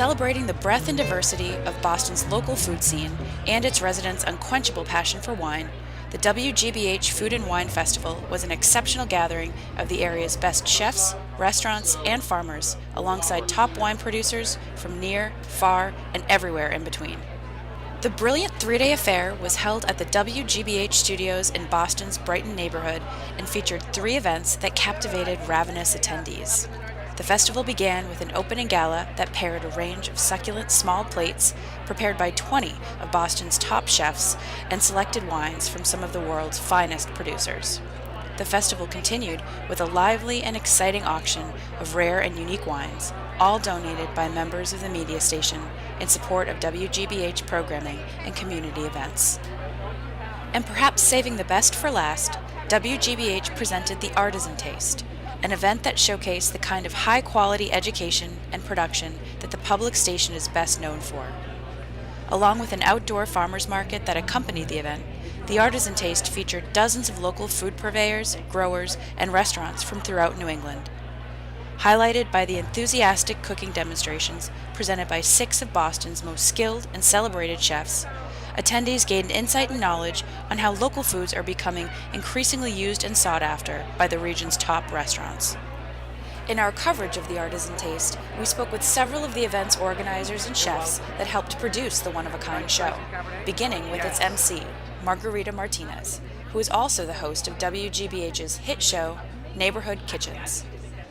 Celebrating the breadth and diversity of Boston's local food scene and its residents' unquenchable passion for wine, the WGBH Food and Wine Festival was an exceptional gathering of the area's best chefs, restaurants, and farmers, alongside top wine producers from near, far, and everywhere in between. The brilliant three-day affair was held at the WGBH studios in Boston's Brighton neighborhood and featured 3 events that captivated ravenous attendees. The festival began with an opening gala that paired a range of succulent small plates prepared by 20 of Boston's top chefs and selected wines from some of the world's finest producers. The festival continued with a lively and exciting auction of rare and unique wines, all donated by members of the media station in support of WGBH programming and community events. And perhaps saving the best for last, WGBH presented the Artisan Taste, an event that showcased the kind of high-quality education and production that the public station is best known for. Along with an outdoor farmers market that accompanied the event, the Artisan Taste featured dozens of local food purveyors, growers, and restaurants from throughout New England. Highlighted by the enthusiastic cooking demonstrations presented by 6 of Boston's most skilled and celebrated chefs, attendees gained insight and knowledge on how local foods are becoming increasingly used and sought after by the region's top restaurants. In our coverage of the Artisan Taste, we spoke with several of the event's organizers and chefs that helped produce the one-of-a-kind show, beginning with its MC, Margarita Martinez, who is also the host of WGBH's hit show, Neighborhood Kitchens.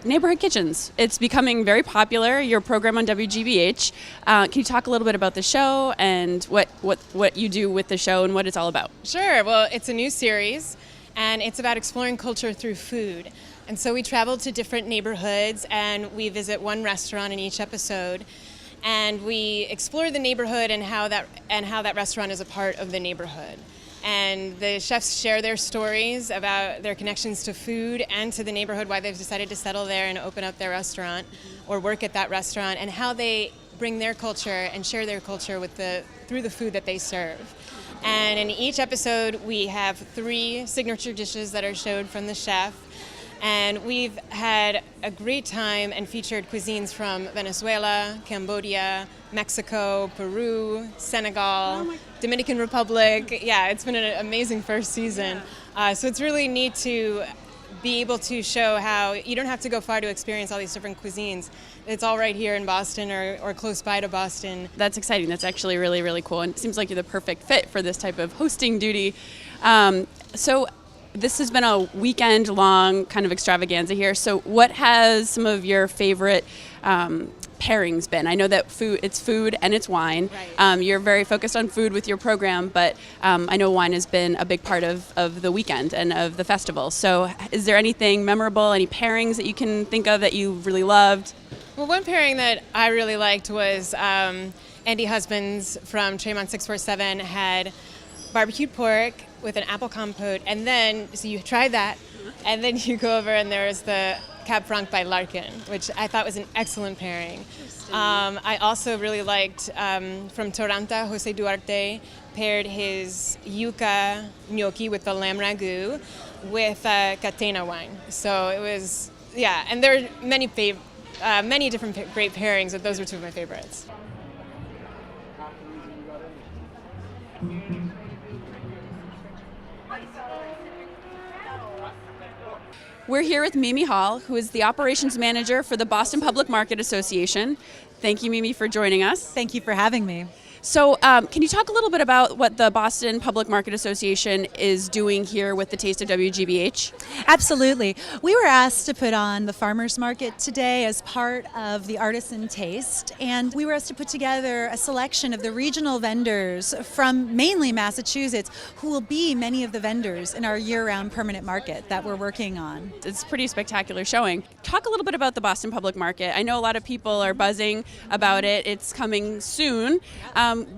Neighborhood Kitchens. It's becoming very popular, your program on WGBH. Can you talk a little bit about the show and what you do with the show and what it's all about? Sure. Well, it's a new series, and it's about exploring culture through food. And so we travel to different neighborhoods, and we visit one restaurant in each episode. And we explore the neighborhood and how that restaurant is a part of the neighborhood. And the chefs share their stories about their connections to food and to the neighborhood, why they've decided to settle there and open up their restaurant or work at that restaurant, and how they bring their culture and share their culture through the food that they serve. And in each episode, we have 3 signature dishes that are showed from the chef. And we've had a great time and featured cuisines from Venezuela, Cambodia, Mexico, Peru, Senegal, Dominican Republic. Yeah, it's been an amazing first season. So it's really neat to be able to show how you don't have to go far to experience all these different cuisines. It's all right here in Boston or close by to Boston. That's exciting. That's actually really, really cool. And it seems like you're the perfect fit for this type of hosting duty. So this has been a weekend-long kind of extravaganza here. So what has some of your favorite pairings been? I know that it's food and it's wine. Right. You're very focused on food with your program, but I know wine has been a big part of the weekend and of the festival. So is there anything memorable, any pairings that you can think of that you really loved? Well, one pairing that I really liked was Andy Husbands from Tremont 647 had barbecued pork with an apple compote, and then, so you try that, and then you go over and there's the Cab Franc by Larkin, which I thought was an excellent pairing. I also really liked from Torranta, Jose Duarte paired his yuca gnocchi with the lamb ragu with Catena wine. So it was, yeah, and there are many different great pairings, but those were 2 of my favorites. We're here with Mimi Hall, who is the operations manager for the Boston Public Market Association. Thank you, Mimi, for joining us. Thank you for having me. So can you talk a little bit about what the Boston Public Market Association is doing here with the Taste of WGBH? Absolutely. We were asked to put on the farmers market today as part of the Artisan Taste, and we were asked to put together a selection of the regional vendors from mainly Massachusetts who will be many of the vendors in our year-round permanent market that we're working on. It's a pretty spectacular showing. Talk a little bit about the Boston Public Market. I know a lot of people are buzzing about it. It's coming soon.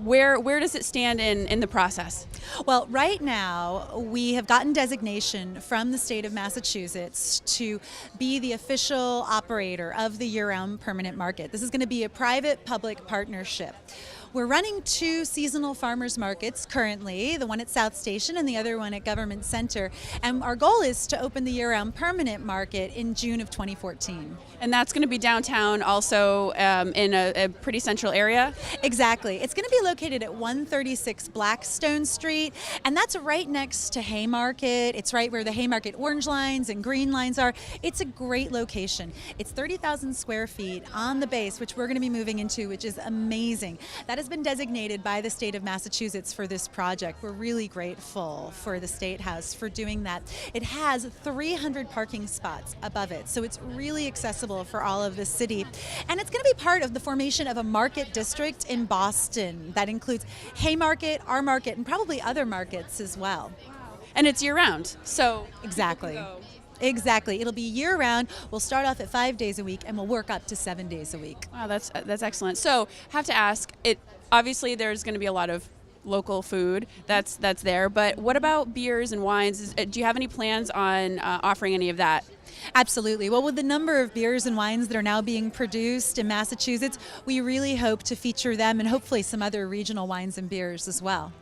Where does it stand in the process? Well, right now we have gotten designation from the state of Massachusetts to be the official operator of the year-round permanent market. This is going to be a private-public partnership. We're running 2 seasonal farmers markets currently, the one at South Station and the other one at Government Center. And our goal is to open the year-round permanent market in June of 2014. And that's going to be downtown also in a pretty central area? Exactly. It's going to be located at 136 Blackstone Street, and that's right next to Haymarket. It's right where the Haymarket orange lines and green lines are. It's a great location. It's 30,000 square feet on the base, which we're going to be moving into, which is amazing. That has been designated by the state of Massachusetts for this project. We're really grateful for the State House for doing that. It has 300 parking spots above it, so it's really accessible for all of the city. And it's going to be part of the formation of a market district in Boston that includes Haymarket, our market, and probably other markets as well. And it's year-round, so... Exactly. Exactly. It'll be year-round. We'll start off at 5 days a week, and we'll work up to 7 days a week. Wow, that's excellent. So, have to ask, obviously there's going to be a lot of local food that's there, but what about beers and wines? Do you have any plans on offering any of that? Absolutely. Well, with the number of beers and wines that are now being produced in Massachusetts, we really hope to feature them and hopefully some other regional wines and beers as well.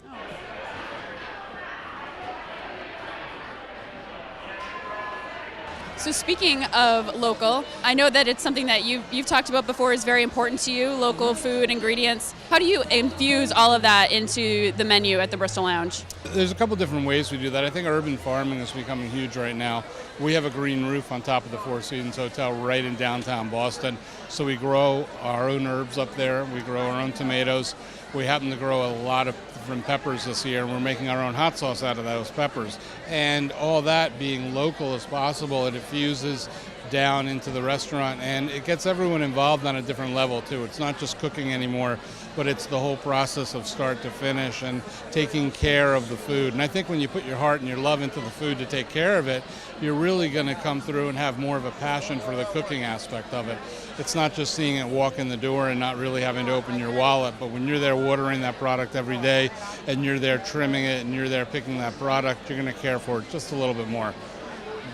So speaking of local, I know that it's something that you've talked about before is very important to you, local food, ingredients. How do you infuse all of that into the menu at the Bristol Lounge? There's a couple different ways we do that. I think urban farming is becoming huge right now. We have a green roof on top of the Four Seasons Hotel right in downtown Boston. So we grow our own herbs up there. We grow our own tomatoes. We happen to grow a lot of different peppers this year, and we're making our own hot sauce out of those peppers. And all that being local as possible, it infuses down into the restaurant, and it gets everyone involved on a different level too. It's not just cooking anymore, but it's the whole process of start to finish and taking care of the food. And I think when you put your heart and your love into the food to take care of it, you're really going to come through and have more of a passion for the cooking aspect of it. It's not just seeing it walk in the door and not really having to open your wallet, but when you're there watering that product every day and you're there trimming it and you're there picking that product, you're going to care for it just a little bit more.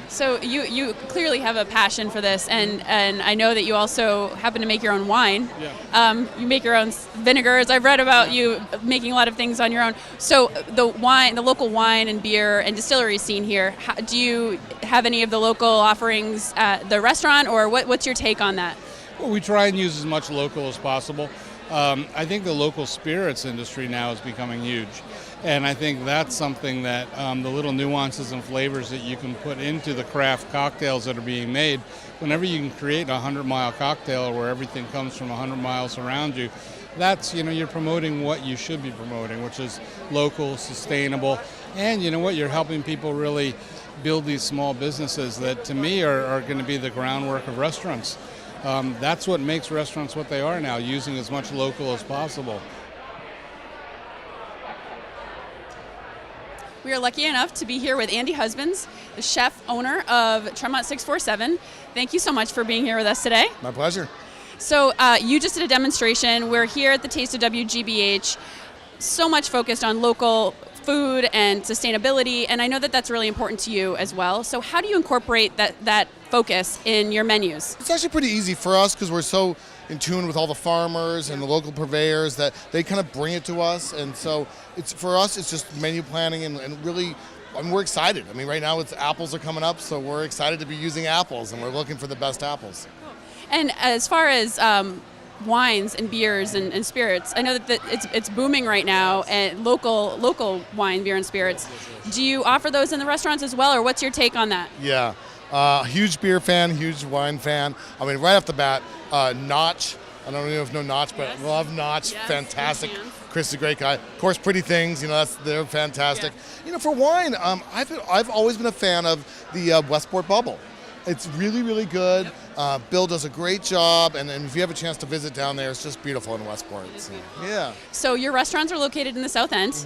So you clearly have a passion for this, and I know that you also happen to make your own wine. Yeah. You make your own vinegars. I've read about you making a lot of things on your own. So the local wine and beer and distillery scene here, do you have any of the local offerings at the restaurant, or what's your take on that? Well, we try and use as much local as possible. I think the local spirits industry now is becoming huge. And I think that's something that the little nuances and flavors that you can put into the craft cocktails that are being made, whenever you can create a 100-mile cocktail where everything comes from 100 miles around you, that's, you're promoting what you should be promoting, which is local, sustainable, and you're helping people really build these small businesses that to me are going to be the groundwork of restaurants. That's what makes restaurants what they are now, using as much local as possible. We are lucky enough to be here with Andy Husbands, the chef owner of Tremont 647. Thank you so much for being here with us today. My pleasure. So you just did a demonstration. We're here at the Taste of WGBH, so much focused on local food and sustainability, and I know that that's really important to you as well. So how do you incorporate that focus in your menus? It's actually pretty easy for us because we're so in tune with all the farmers and the local purveyors that they kind of bring it to us, and so for us it's just menu planning and really, we're excited. I mean, right now apples are coming up, so we're excited to be using apples, and we're looking for the best apples. And as far as wines and beers and spirits, I know that it's booming right now, and local wine, beer, and spirits. Do you offer those in the restaurants as well, or what's your take on that? Yeah, huge beer fan, huge wine fan. I mean, right off the bat, Notch. I don't even know if you know Notch, but love Notch. Yes, fantastic. Chris is a great guy. Of course, Pretty Things. They're fantastic. Yeah. For wine, I've always been a fan of the Westport Bubble. It's really, really good. Bill does a great job, and if you have a chance to visit down there, it's just beautiful in Westport. So, yeah. So your restaurants are located in the South End,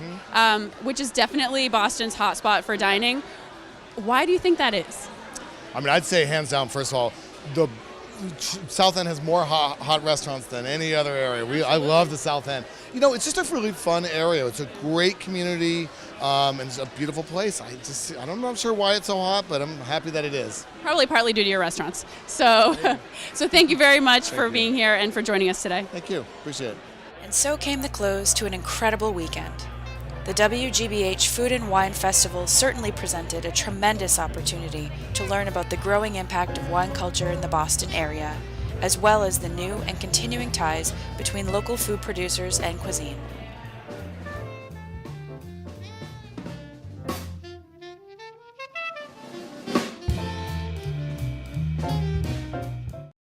which is definitely Boston's hotspot for dining. Why do you think that is? I mean, I'd say hands down, first of all, the South End has more hot restaurants than any other area. I love the South End. It's just a really fun area. It's a great community, and it's a beautiful place. I'm not sure why it's so hot, but I'm happy that it is. Probably partly due to your restaurants. So thank you very much for being here and for joining us today. Thank you. Appreciate it. And so came the close to an incredible weekend. The WGBH Food and Wine Festival certainly presented a tremendous opportunity to learn about the growing impact of wine culture in the Boston area, as well as the new and continuing ties between local food producers and cuisine.